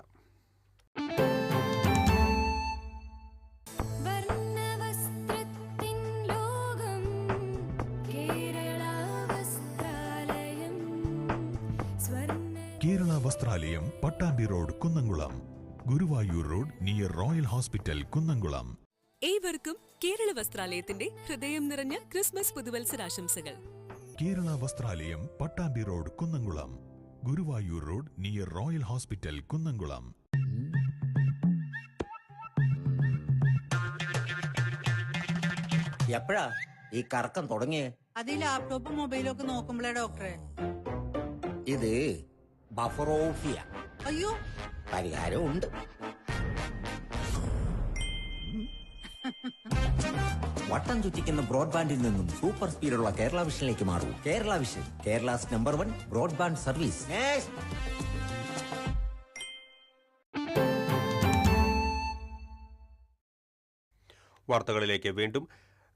Kerala Vastralayam, Pattambi road, Kunnamkulam. Guruvayur road near Royal Hospital, Kunnamkulam. ഏവർക്കും കേരള വസ്ത്രാലയത്തിന്റെ ഹൃദയം നിറഞ്ഞ ക്രിസ്മസ് പുതുവത്സരാശംസകൾ. Kerala Vastralayam, Pattambi road, Kunnamkulam. Guruvayur road near Royal Hospital, Kunnamkulam. എപ്പോഴാ ഈ കറക്കം തുടങ്ങിയേ? അത് ലാപ്ടോപ്പും മൊബൈലും ഒക്കെ നോക്കുമ്പോഴേ ഡോക്ടറെ. ഇത് ബഫറോഫിയ. അയ്യോ, പരിഹാരം ഉണ്ട്. വട്ടം ചുറ്റിക്കുന്ന ബ്രോഡ്ബാൻഡിൽ നിന്നും സൂപ്പർ സ്പീഡുള്ള കേരള വിഷനിലേക്ക് മാറൂ. Kerala Vision, Kerala's number 1 broadband service. വാർത്തകളിലേക്ക് വീണ്ടും.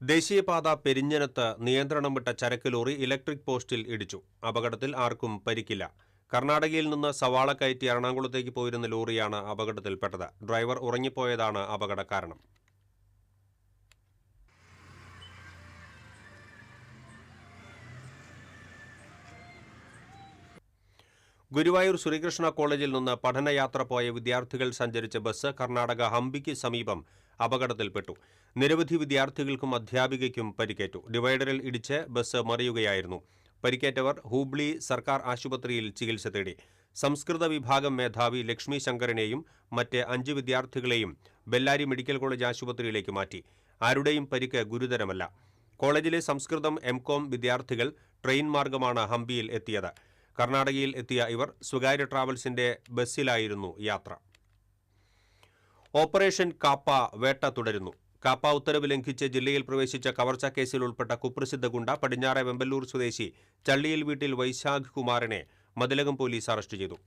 ദേശീയപാത പെരിഞ്ഞനത്ത് നിയന്ത്രണം വിട്ട ചരക്ക് ലോറി ഇലക്ട്രിക് പോസ്റ്റിൽ ഇടിച്ചു. അപകടത്തിൽ ആർക്കും പരിക്കില്ല. കർണാടകയിൽ നിന്ന് സവാള കയറ്റി എറണാകുളത്തേക്ക് പോയിരുന്ന ലോറിയാണ് അപകടത്തിൽപ്പെട്ടത്. ഡ്രൈവർ ഉറങ്ങിപ്പോയതാണ് അപകട കാരണം. ഗുരുവായൂർ ശ്രീകൃഷ്ണ കോളേജിൽ നിന്ന് പഠനയാത്ര പോയ വിദ്യാർത്ഥികൾ സഞ്ചരിച്ച ബസ് കർണാടക ഹംപിക്ക് സമീപം അപകടത്തിൽപ്പെട്ടു. നിരവധി വിദ്യാർത്ഥികൾക്കും അധ്യാപികയ്ക്കും പരിക്കേറ്റു. ഡിവൈഡറിൽ ഇടിച്ച് ബസ് മറിയുകയായിരുന്നു. പരിക്കേറ്റവർ ഹൂബ്ലി സർക്കാർ ആശുപത്രിയിൽ ചികിത്സ തേടി. സംസ്കൃത വിഭാഗം മേധാവി ലക്ഷ്മി ശങ്കറിനെയും മറ്റ് 5 വിദ്യാർത്ഥികളെയും ബെല്ലാരി മെഡിക്കൽ കോളേജ് ആശുപത്രിയിലേക്ക് മാറ്റി. ആരുടെയും പരിക്ക് ഗുരുതരമല്ല. കോളേജിലെ സംസ്കൃതം എംകോം വിദ്യാർത്ഥികൾ ട്രെയിൻ മാർഗമാണ് ഹംപിയിൽ എത്തിയത്. കർണാടകയിൽ എത്തിയ ഇവർ സ്വകാര്യ ട്രാവൽസിന്റെ ബസ്സിലായിരുന്നു യാത്ര. ഓപ്പറേഷൻ കാപ്പ വേട്ട തുടരുന്നു. കാപ്പ ഉത്തരവ് ലംഘിച്ച് ജില്ലയിൽ പ്രവേശിച്ച കവർച്ചാ കേസിൽ ഉൾപ്പെട്ട കുപ്രസിദ്ധ ഗുണ്ട പടിഞ്ഞാറെ വെമ്പല്ലൂർ സ്വദേശി ചള്ളിയിൽ വീട്ടിൽ വൈശാഖ് കുമാറിനെ മതിലകം പോലീസ് അറസ്റ്റ് ചെയ്തു.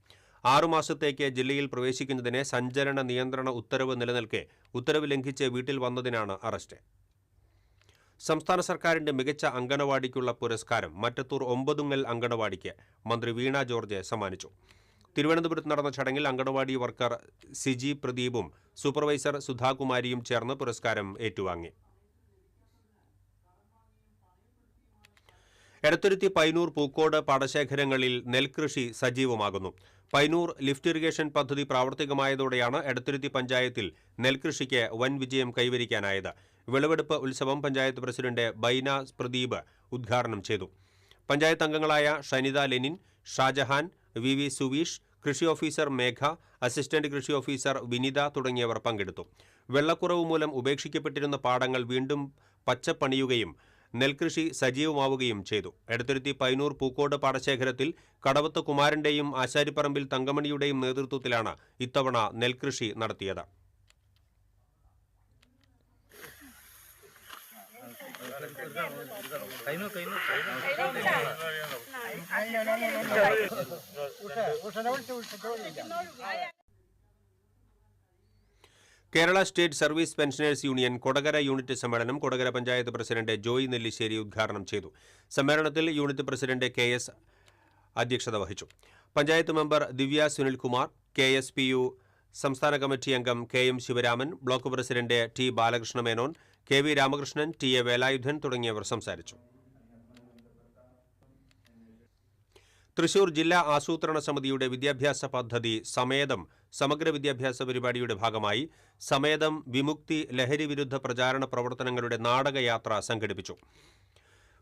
6 മാസത്തേക്ക് ജില്ലയിൽ പ്രവേശിക്കുന്നതിന് സഞ്ചരണ നിയന്ത്രണ ഉത്തരവ് നിലനിൽക്കെ ഉത്തരവ് ലംഘിച്ച് വീട്ടിൽ വന്നതിനാണ് അറസ്റ്റ്. സംസ്ഥാന സർക്കാരിന്റെ മികച്ച അങ്കണവാടിക്കുള്ള പുരസ്കാരം മറ്റത്തൂർ ഒമ്പതുങ്ങൽ അങ്കണവാടിക്ക് മന്ത്രി വീണ ജോർജ് സമ്മാനിച്ചു. തിരുവനന്തപുരത്ത് നടന്ന ചടങ്ങിൽ അങ്കണവാടി വർക്കർ സിജി പ്രദീപും സൂപ്പർവൈസർ സുധാകുമാരിയും ചേർന്ന് പുരസ്കാരം ഏറ്റുവാങ്ങി. എടത്തുരുത്തി പൈനൂർ പൂക്കോട് പാടശേഖരങ്ങളിൽ നെൽകൃഷി സജീവമാകുന്നു. പൈനൂർ ലിഫ്റ്റ് ഇറിഗേഷൻ പദ്ധതി പ്രാവർത്തികമായതോടെയാണ് എടത്തുരുത്തി പഞ്ചായത്തിൽ നെൽകൃഷിക്ക് വൻ വിജയം കൈവരിക്കാനായത്. വിളവെടുപ്പ് ഉത്സവം പഞ്ചായത്ത് പ്രസിഡന്റ് ബൈന പ്രദീപ് ഉദ്ഘാടനം ചെയ്തു. പഞ്ചായത്ത് അംഗങ്ങളായ ഷനിത ലെനിൻ, ഷാജഹാൻ, വി സുവീഷ്, കൃഷി ഓഫീസർ മേഘ, അസിസ്റ്റന്റ് കൃഷി ഓഫീസർ വിനിത തുടങ്ങിയവർ പങ്കെടുത്തു. വെള്ളക്കുറവ് മൂലം ഉപേക്ഷിക്കപ്പെട്ടിരുന്ന പാടങ്ങൾ വീണ്ടും പച്ചപ്പണിയുകയും നെൽകൃഷി സജീവമാവുകയും ചെയ്തു. എടത്തുരുത്തി പൈനൂർ പൂക്കോട് പാടശേഖരത്തിൽ കടവത്ത് കുമാരന്റെയും ആശാരിപ്പറമ്പിൽ തങ്കമണിയുടെയും നേതൃത്വത്തിലാണ് ഇത്തവണ നെൽകൃഷി നടത്തിയത്. Kerala state service pensioners union Kodakara unit സമ്മേളനം കൊടകര പഞ്ചായത്ത് പ്രസിഡന്റ് ജോയ് നെല്ലിശ്ശേരി ഉദ്ഘാടനം ചെയ്തു. സമ്മേളനത്തിൽ യൂണിറ്റ് പ്രസിഡന്റ് KS അധ്യക്ഷത വഹിച്ചു. പഞ്ചായത്ത് മെമ്പർ ദിവ്യ സുനിൽകുമാർ, KSPU സംസ്ഥാന കമ്മിറ്റി അംഗം KM Sivaraman, block president T Balakrishna Menon, KV Ramakrishnan, TA Velayudhan തുടങ്ങിയവർ സംസാരിച്ചു. തൃശൂർ ജില്ലാ ആസൂത്രണ സമിതിയുടെ വിദ്യാഭ്യാസ പദ്ധതി സമേതം സമഗ്ര വിദ്യാഭ്യാസ പരിപാടിയുടെ ഭാഗമായി സമേതം വിമുക്തി ലഹരി വിരുദ്ധ പ്രചാരണ പ്രവർത്തനങ്ങളുടെ നാടകയാത്ര സംഘടിപ്പിച്ചു.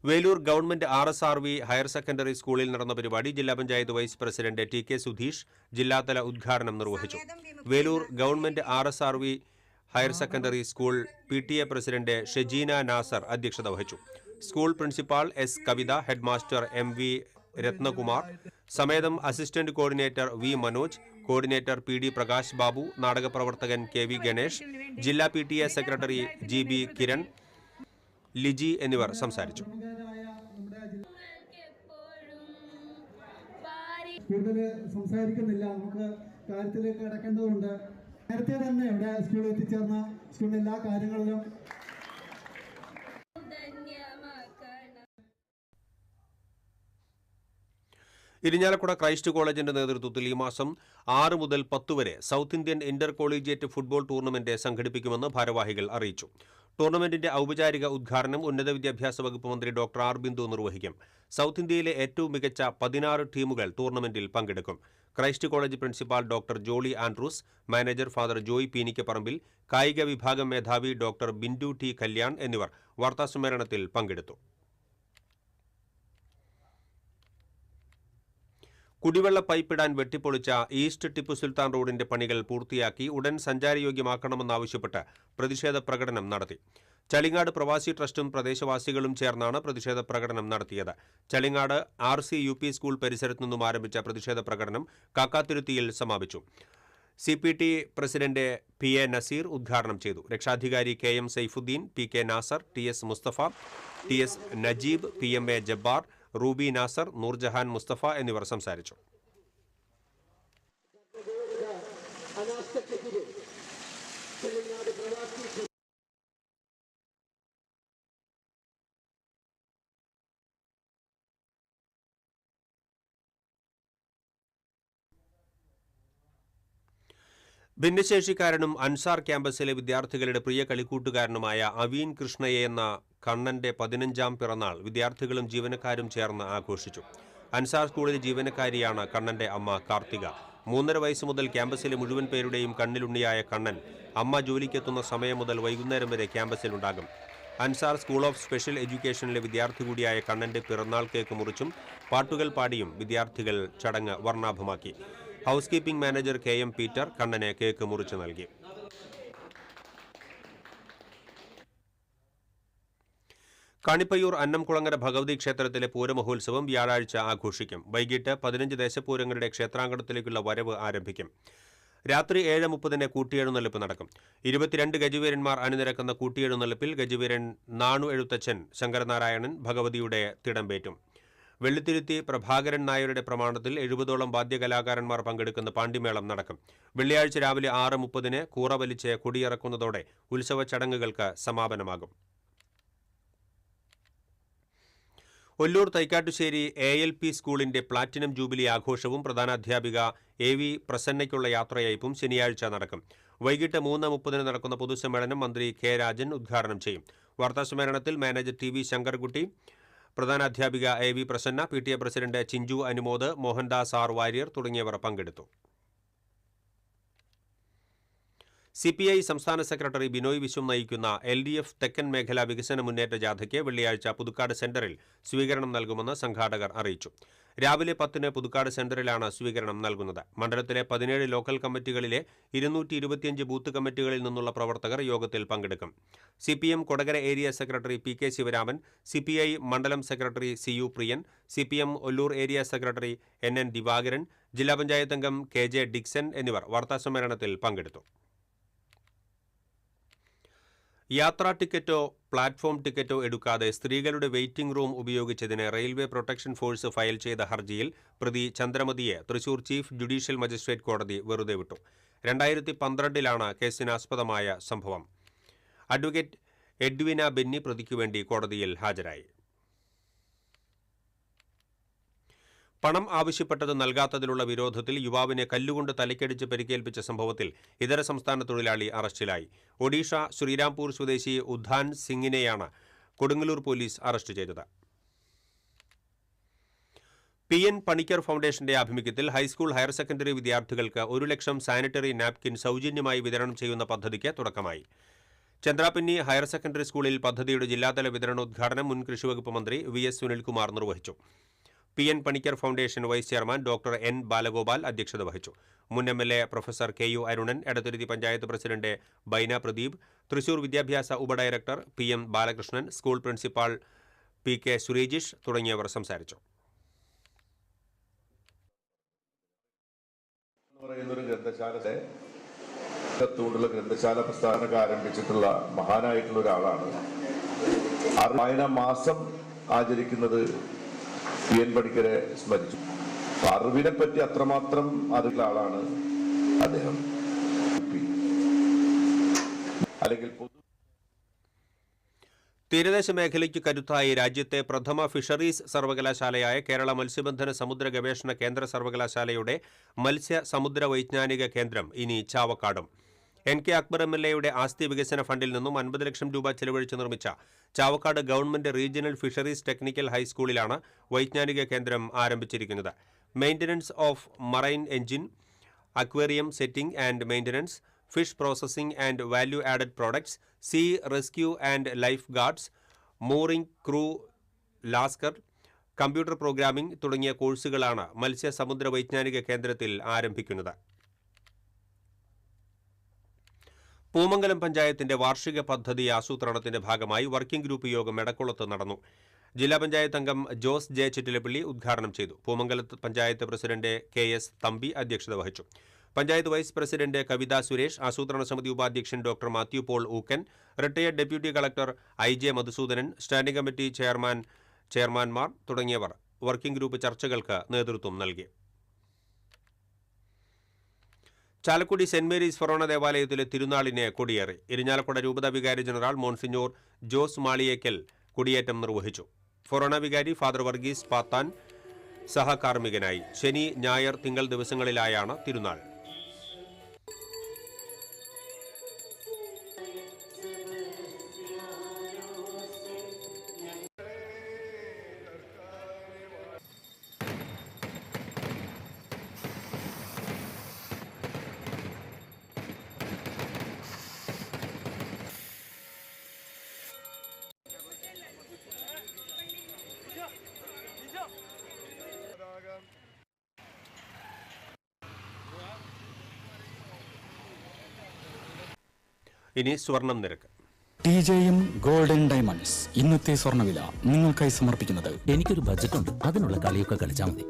Velur government RSRV higher secondary സ്കൂളിൽ നടന്ന പരിപാടി ജില്ലാ panchayat vice president TK Sudheesh ജില്ലാതല ഉദ്ഘാടനം നിർവഹിച്ചു. Velur government RSRV higher secondary school PTA president Shejeena Nasar അധ്യക്ഷത വഹിച്ചു. School principal S Kavitha, headmaster MV Ratnakumar, സമേതം assistant coordinator V Manoj, coordinator PD Prakash Babu, നാടകപ്രവർത്തകൻ KV ഗണേഷ്, ജില്ലാ PTA secretary GB Kiran, Liji എന്നിവർ സംസാരിച്ചു. കൂടുതൽ സംസാരിക്കുന്നില്ല, നമുക്ക് കാര്യത്തിലേക്ക് കിടക്കേണ്ടതുണ്ട്. നേരത്തെ തന്നെ ഇവിടെ സ്കൂളിൽ എത്തിച്ചേർന്ന സ്കൂളിലെ എല്ലാ കാര്യങ്ങളിലും ഇരിഞ്ഞാലക്കുട ക്രൈസ്റ്റ് കോളേജിന്റെ നേതൃത്വത്തിൽ ഈ മാസം 6 മുതൽ 10 വരെ south Indian Inter collegiate football tournament സംഘടിപ്പിക്കുമെന്ന് ഭാരവാഹികൾ അറിയിച്ചു. ടൂർണമെന്റിന്റെ ഔപചാരിക ഉദ്ഘാടനം ഉന്നത വിദ്യാഭ്യാസ വകുപ്പ് മന്ത്രി ഡോക്ടർ R ബിന്ദു നിർവഹിക്കും. സൗത്ത് ഇന്ത്യയിലെ ഏറ്റവും മികച്ച 16 ടീമുകൾ ടൂർണമെന്റിൽ പങ്കെടുക്കും. Christ College principal doctor Jolly Andrews, manager father Joy Peenikkaparambil, കായിക വിഭാഗം മേധാവി ഡോക്ടർ ബിന്ദു T കല്യാൺ എന്നിവർ വാർത്താസമ്മേളനത്തിൽ പങ്കെടുത്തു. കുടിവെള്ള പൈപ്പിടാൻ വെട്ടിപ്പൊളിച്ച ഈസ്റ്റ് ടിപ്പു സുൽത്താൻ റോഡിന്റെ പണികൾ പൂർത്തിയാക്കി ഉടൻ സഞ്ചാരയോഗ്യമാക്കണമെന്നാവശ്യപ്പെട്ട് പ്രതിഷേധ പ്രകടനം നടത്തി. ചളിങ്ങാട് പ്രവാസി ട്രസ്റ്റും പ്രദേശവാസികളും ചേർന്നാണ് പ്രതിഷേധ പ്രകടനം നടത്തിയത്. ചളിങ്ങാട് RC UP സ്കൂൾ പരിസരത്തു നിന്നും ആരംഭിച്ച പ്രതിഷേധ പ്രകടനം കാക്കാത്തുരുത്തിയിൽ സമാപിച്ചു. CPT പ്രസിഡന്റ് PA നസീർ ഉദ്ഘാടനം ചെയ്തു. രക്ഷാധികാരി KM Saifuddin, PK Nasar, TS Musthafa, TS Najeeb, PMA Jabbar, Ruby Nasar, Noorjahan Musthafa എന്നിവർ സംസാരിച്ചു. ഭിന്നശേഷിക്കാരനും അൻസാർ ക്യാമ്പസിലെ വിദ്യാർത്ഥികളുടെ പ്രിയ കളിക്കൂട്ടുകാരനുമായ അവീൻ കൃഷ്ണയെ എന്ന കണ്ണന്റെ 15ാം പിറന്നാൾ വിദ്യാർത്ഥികളും ജീവനക്കാരും ചേർന്ന് ആഘോഷിച്ചു. അൻസാർ സ്കൂളിലെ ജീവനക്കാരിയാണ് കണ്ണന്റെ അമ്മ കാർത്തിക. 3.5 വയസ്സ് മുതൽ ക്യാമ്പസിലെ മുഴുവൻ പേരുടെയും കണ്ണിലുണ്ണിയായ കണ്ണൻ അമ്മ ജോലിക്കെത്തുന്ന സമയം മുതൽ വൈകുന്നേരം വരെ ക്യാമ്പസിലുണ്ടാകും. അൻസാർ സ്കൂൾ ഓഫ് സ്പെഷ്യൽ എഡ്യൂക്കേഷനിലെ വിദ്യാർത്ഥി കൂടിയായ കണ്ണന്റെ പിറന്നാൾ കേക്ക് മുറിച്ചും പാട്ടുകൾ പാടിയും വിദ്യാർത്ഥികൾ ചടങ്ങ് വർണ്ണാഭമാക്കി. House keeping manager KM Peter കണ്ണന് കേക്ക് മുറിച്ചു നൽകി. കാണിപ്പയ്യൂർ അന്നംകുളങ്ങര ഭഗവതി ക്ഷേത്രത്തിലെ പൂരമഹോത്സവം വ്യാഴാഴ്ച ആഘോഷിക്കും. വൈകിട്ട് 15 ദേശപൂരങ്ങളുടെ ക്ഷേത്രാങ്കണത്തിലേക്കുള്ള വരവ് ആരംഭിക്കും. രാത്രി 7:30 കൂട്ടിയെഴുന്നള്ളിപ്പ് നടക്കും. 22 ഗജവീരന്മാർ അണിനിരക്കുന്ന കൂട്ടിയെഴുന്നള്ളിപ്പിൽ ഗജവീരൻ നാണു എഴുത്തച്ഛൻ ശങ്കരനാരായണൻ ഭഗവതിയുടെ തിടമ്പേറ്റും. വെള്ളിത്തിരുത്തി പ്രഭാകരൻ നായരുടെ പ്രമാണത്തിൽ 70ഓളം വാദ്യകലാകാരന്മാർ പങ്കെടുക്കുന്ന പാണ്ടിമേളം നടക്കും. വെള്ളിയാഴ്ച രാവിലെ 6:30 കൂറ വലിച്ച് കൊടിയിറക്കുന്നതോടെ ഉത്സവ ചടങ്ങുകൾക്ക് സമാപനമാകും. ഒല്ലൂർ തൈക്കാട്ടുശ്ശേരി ALP സ്കൂളിന്റെ പ്ലാറ്റിനം ജൂബിലി ആഘോഷവും പ്രധാനാധ്യാപിക AV പ്രസന്നയ്ക്കുള്ള യാത്രയയപ്പും ശനിയാഴ്ച നടക്കും. വൈകിട്ട് 3:30 നടക്കുന്ന പൊതുസമ്മേളനം മന്ത്രി K. രാജൻ ഉദ്ഘാടനം ചെയ്യും. വാർത്താസമ്മേളനത്തിൽ manager TV ശങ്കർകുട്ടി, പ്രധാനാധ്യാപിക AV Prasanna, PTA president Chinchu Anumod, Mohandas R. Warrier തുടങ്ങിയവർ പങ്കെടുത്തു. CPI സംസ്ഥാന സെക്രട്ടറി ബിനോയ് വിശ്വം നയിക്കുന്ന LDF തെക്കൻ മേഖലാ വികസന മുന്നേറ്റ ജാഥയ്ക്ക് വെള്ളിയാഴ്ച പുതുക്കാട് സെന്ററിൽ സ്വീകരണം നൽകുമെന്ന് സംഘാടകർ അറിയിച്ചു. രാവിലെ 10 പുതുക്കാട് സെന്ററിലാണ് സ്വീകരണം നൽകുന്നത്. മണ്ഡലത്തിലെ 17 ലോക്കൽ കമ്മിറ്റികളിലെ 225 ബൂത്ത് കമ്മിറ്റികളിൽ നിന്നുള്ള പ്രവർത്തകർ യോഗത്തിൽ പങ്കെടുക്കും. CPM Kodakara area secretary PK Sivaraman, CPI മണ്ഡലം സെക്രട്ടറി CU പ്രിയൻ, CPM Ollur area secretary NN Divakaran, ജില്ലാ പഞ്ചായത്ത് അംഗം KJ ഡിക്സൺ എന്നിവർ വാർത്താസമ്മേളനത്തിൽ പങ്കെടുത്തു. യാത്രാ ടിക്കറ്റോ പ്ലാറ്റ്ഫോം ടിക്കറ്റോ എടുക്കാതെ സ്ത്രീകളുടെ വെയിറ്റിംഗ് റൂം ഉപയോഗിച്ചതിന് റെയിൽവേ പ്രൊട്ടക്ഷൻ ഫോഴ്സ് ഫയൽ ചെയ്ത ഹർജിയിൽ പ്രതി ചന്ദ്രമതിയെ തൃശൂർ ചീഫ് ജുഡീഷ്യൽ മജിസ്ട്രേറ്റ് കോടതി വെറുതെ വിട്ടു. 2012 കേസിനാസ്പദമായ സംഭവം. അഡ്വക്കേറ്റ് എഡ്വിന ബെന്നി പ്രതിക്കുവേണ്ടി കോടതിയിൽ ഹാജരായി. പണം ആവശ്യപ്പെട്ടത് നൽകാത്തതിലുള്ള വിരോധത്തിൽ യുവാവിനെ കല്ലുകൊണ്ട് തലയ്ക്കടിച്ച് പരിക്കേൽപ്പിച്ച സംഭവത്തിൽ ഇതര സംസ്ഥാന തൊഴിലാളി അറസ്റ്റിലായി. ഒഡീഷ ശ്രീരാംപൂർ സ്വദേശി ഉദ്ധാൻ സിംഗിനെയാണ് കൊടുങ്ങല്ലൂർ പോലീസ് അറസ്റ്റ് ചെയ്തത്. PN പണിക്കർ ഫൗണ്ടേഷന്റെ ആഭിമുഖ്യത്തിൽ ഹൈസ്കൂൾ ഹയർ സെക്കൻഡറി വിദ്യാർത്ഥികൾക്ക് 1 ലക്ഷം സാനിറ്ററി നാപ്കിൻ സൗജന്യമായി വിതരണം ചെയ്യുന്ന പദ്ധതിക്ക് തുടക്കമായി. ചന്ദ്രാപിന്നി ഹയർ സെക്കൻഡറി സ്കൂളിൽ പദ്ധതിയുടെ ജില്ലാതല വിതരണോദ്ഘാടനം മുൻ കൃഷിവകുപ്പ് മന്ത്രി VS സുനിൽകുമാർ നിർവഹിച്ചു. PN Panicker foundation vice chairman doctor N. Balagopal അധ്യക്ഷത വഹിച്ചു. മുൻ MLA professor KU Arunan, Edathuruthy panchayat president Baina Pradeep, Thrissur വിദ്യാഭ്യാസ ഉപഡയറക്ടർ PM Balakrishnan, school principal PK Surejish തുടങ്ങിയവർ സംസാരിച്ചു. ഗ്രന്ഥശാല പ്രസ്ഥാനമൊക്കെ ആരംഭിച്ചിട്ടുള്ള മഹാനായിട്ടുള്ള ഒരാളാണ്. വായന മാസം ആചരിക്കുന്നത് PN പണിക്കരെ സ്മരിച്ചു. അറിവിനെ പറ്റി അത്രമാത്രം അറിവുള്ള ആളാണ് അദ്ദേഹം. അല്ലെങ്കിൽ തീരദേശ മേഖലയ്ക്ക് കരുത്തായി രാജ്യത്തെ പ്രഥമ ഫിഷറീസ് സർവകലാശാലയായ കേരള മത്സ്യബന്ധന സമുദ്ര ഗവേഷണ കേന്ദ്ര സർവകലാശാലയുടെ മത്സ്യ സമുദ്ര വൈജ്ഞാനിക കേന്ദ്രം ഇനി ചാവക്കാടും. NK അക്ബർ MLAയുടെ ആസ്തി വികസന ഫണ്ടിൽ നിന്നും 50 ലക്ഷം രൂപ ചെലവഴിച്ച് നിർമ്മിച്ച Chavakkad government regional fisheries technical ഹൈസ്കൂളിലാണ് വൈജ്ഞാനിക കേന്ദ്രം ആരംഭിച്ചിരിക്കുന്നത്. Maintenance of marine engine, aquarium setting and maintenance, fish processing and value added products, sea rescue and life guards, mooring crew lascar, computer programming തുടങ്ങിയ കോഴ്സുകളാണ് മത്സ്യ സമുദ്ര വൈജ്ഞാനിക കേന്ദ്രത്തിൽ ആരംഭിക്കുന്നത്. പൂമംഗലം പഞ്ചായത്തിന്റെ വാർഷിക പദ്ധതി ആസൂത്രണത്തിന്റെ ഭാഗമായി വർക്കിംഗ് ഗ്രൂപ്പ് യോഗം എടക്കുളത്ത് നടന്നു. ജില്ലാ പഞ്ചായത്ത് അംഗം ജോസ് ജെ ചിറ്റിലപ്പള്ളി ഉദ്ഘാടനം ചെയ്തു. പൂമംഗലം പഞ്ചായത്ത് പ്രസിഡന്റ് KS തമ്പി അധ്യക്ഷത വഹിച്ചു. പഞ്ചായത്ത് വൈസ് പ്രസിഡന്റ് കവിത സുരേഷ്, ആസൂത്രണ സമിതി ഉപാധ്യക്ഷൻ doctor Mathew Paul Ookkan, retired deputy collector IJ Madhusoodanan, standing committee ചെയർമാൻമാർ തുടങ്ങിയവർ വർക്കിംഗ് ഗ്രൂപ്പ് ചർച്ചകൾക്ക് നേതൃത്വം നൽകി. ചാലക്കുടി സെന്റ് മേരീസ് ഫൊറോണ ദേവാലയത്തിലെ തിരുനാളിന് കൊടിയേറി. ഇരിഞ്ഞാലക്കുട രൂപത വികാരി ജനറൽ മോൺസിഞ്ഞോർ ജോസ് മാളിയേക്കൽ കൊടിയേറ്റം നിർവഹിച്ചു. ഫൊറോണ വികാരി ഫാദർ വർഗീസ് പാത്താൻ സഹകാർമ്മികനായി. ശനി, ഞായർ, തിങ്കൾ ദിവസങ്ങളിലായാണ് തിരുനാൾ. ഇനി സ്വർണം നിരക്ക്. TJM ഗോൾഡൻ ഡയമണ്ട്സ് ഇന്നത്തെ സ്വർണ്ണവില നിങ്ങൾക്കായി സമർപ്പിക്കുന്നത് എനിക്കൊരു ബജറ്റ് ഉണ്ട്, അതിനുള്ള കളിയൊക്കെ കളിച്ചാൽ മതി.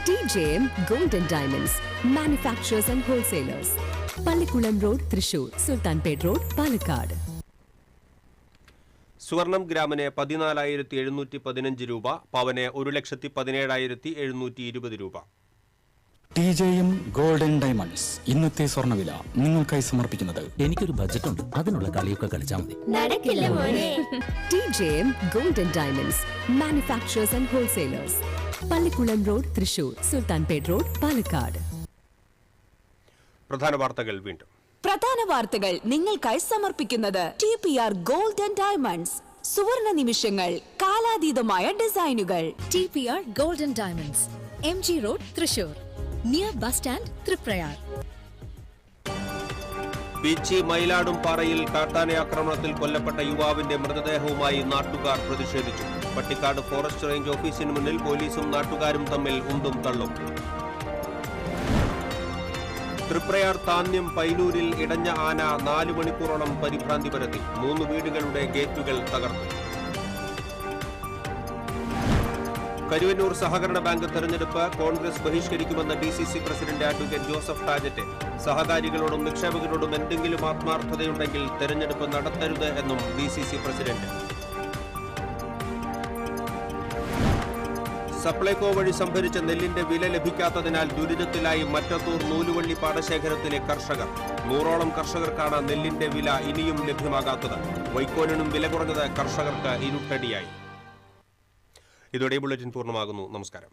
TJM golden diamonds manufacturers and wholesalers, Pallikulam road, Thrissur, Sultanpet road, Palakkad. സ്വർണം ഗ്രാമിന് 14,715 രൂപ, പവന് 1,17,720 രൂപ. TJM ഗോൾഡൻ ഡയമണ്ട്സ് ഇന്നത്തെ സ്വർണ്ണവില നിങ്ങൾക്കായി സമർപ്പിക്കുന്നത് എനിക്കൊരു ബജറ്റ് ഉണ്ട്, അതിനുള്ള കളിയൊക്കെ കളിച്ചാൽ മതി. TJM golden diamonds manufacturers and wholesalers, Pallikulam road, Thrissur, Sultanpet road, Palakkad. പ്രധാന വാർത്തകൾ വീണ്ടും. പ്രധാന വാർത്തകൾ നിങ്ങൾക്കായി സമർപ്പിക്കുന്നത് TPR ഗോൾഡൻ ഡയമണ്ട്സ്, സുവർണ നിമിഷങ്ങൾ, കാലാതീതമായ ഡിസൈനുകൾ. TPR golden diamonds, MG road, Thrissur, near bus stand, Thriprayar. Peechi മയിലാടുംപാറയിൽ കാട്ടാന ആക്രമണത്തിൽ കൊല്ലപ്പെട്ട യുവാവിന്റെ മൃതദേഹവുമായി നാട്ടുകാർ പ്രതിഷേധിച്ചു. പട്ടിക്കാട് ഫോറസ്റ്റ് റേഞ്ച് ഓഫീസിന് മുന്നിൽ പോലീസും നാട്ടുകാരും തമ്മിൽ ഉന്തും തള്ളും. തൃപ്രയാർ താന്യം പൈനൂരിൽ ഇടഞ്ഞ ആന 4 മണിക്കൂറോളം പരിഭ്രാന്തി പരത്തി. 3 വീടുകളുടെ ഗേറ്റുകൾ തകർത്തു. കരുവന്നൂർ സഹകരണ ബാങ്ക് തെരഞ്ഞെടുപ്പ് കോൺഗ്രസ് ബഹിഷ്കരിക്കുമെന്ന് DCC president advocate Joseph Tajet. സഹകാരികളോടും നിക്ഷേപകരോടും എന്തെങ്കിലും ആത്മാർത്ഥതയുണ്ടെങ്കിൽ തെരഞ്ഞെടുപ്പ് നടത്തരുത് എന്നും DCC പ്രസിഡന്റ്. സപ്ലൈകോ വഴി സംഭരിച്ച നെല്ലിന്റെ വില ലഭിക്കാത്തതിനാൽ ദുരിതത്തിലായി മറ്റത്തൂർ നൂലുവള്ളി പാടശേഖരത്തിലെ കർഷകർ. 100ഓളം കർഷകർക്കാണ് നെല്ലിന്റെ വില ഇനിയും ലഭ്യമാകാത്തത്. വൈക്കോലിനും വില കുറഞ്ഞത് കർഷകർക്ക് ഇരുട്ടടിയായി. ഇതോടെ ബുള്ളറ്റിൻ പൂർണ്ണമാകുന്നു. നമസ്കാരം.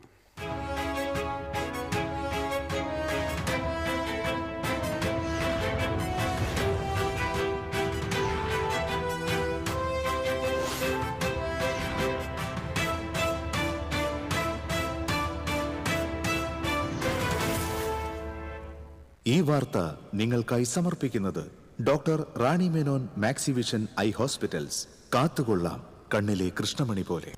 ഈ വാർത്ത നിങ്ങൾക്കായി സമർപ്പിക്കുന്നത് doctor Rani Menon Maxivision I hospitals. കാത്തുകൊള്ളാം കണ്ണിലെ കൃഷ്ണമണി പോലെ.